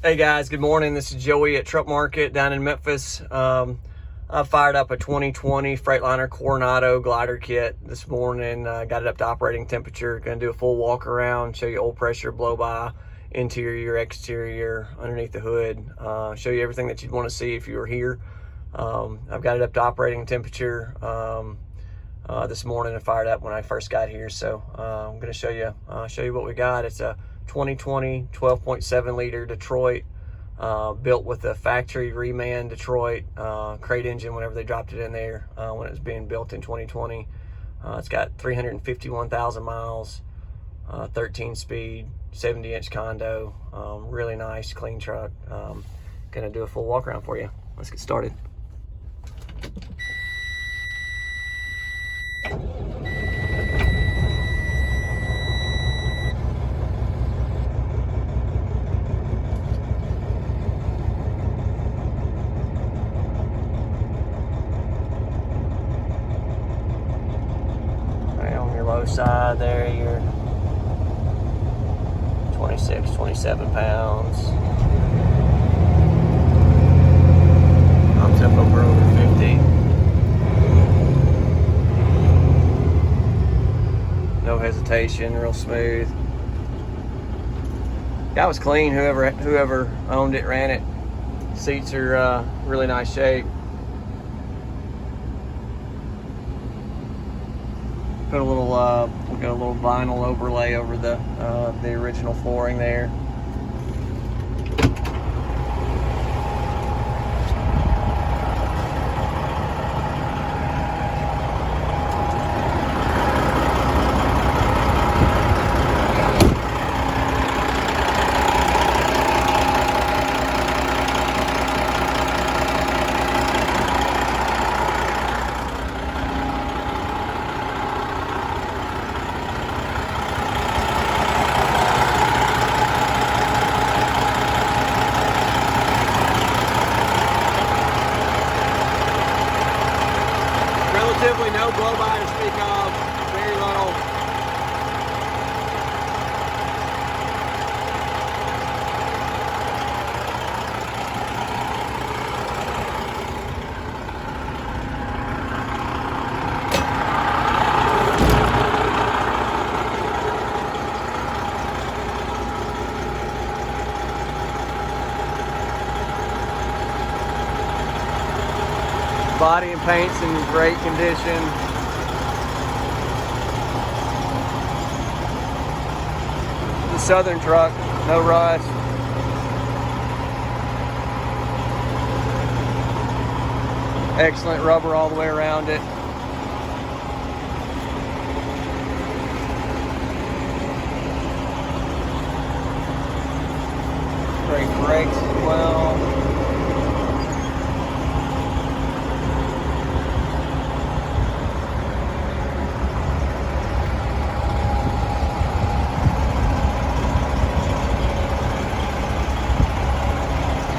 Hey guys, good morning. This is Joey at Truck Market down in Memphis. I fired up a 2020 freightliner Coronado glider kit this morning. Got it up to operating temperature. Going to do a full walk around, show you oil pressure, blow by, interior, exterior, underneath the hood. Show you everything that you'd want to see if you were here. I've got it up to operating temperature this morning and fired up when I first got here. So I'm going to show you what we got. It's a 2020 12.7 liter Detroit, built with a factory reman Detroit crate engine whenever they dropped it in there when it was being built in 2020. It's got 351,000 miles, 13 speed, 70-inch condo. Really nice, clean truck. Gonna do a full walk around for you. Let's get started. Low side there, you're 26, 27 pounds. Comes up over 50. No hesitation, real smooth. Guy was clean, whoever owned it, ran it. Seats are really nice shape. Put a little, we got a little vinyl overlay over the original flooring there. Relatively no blow by to speak of, very little. Body and paint's in great condition. The Southern truck, no rust. Excellent rubber all the way around it. Great brakes as well.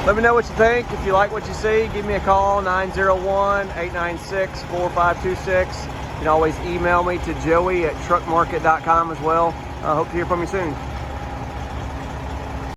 Let me know what you think. If you like what you see, give me a call, 901-896-4526. You can always email me to joey@truckmarket.com as well. I hope to hear from you soon.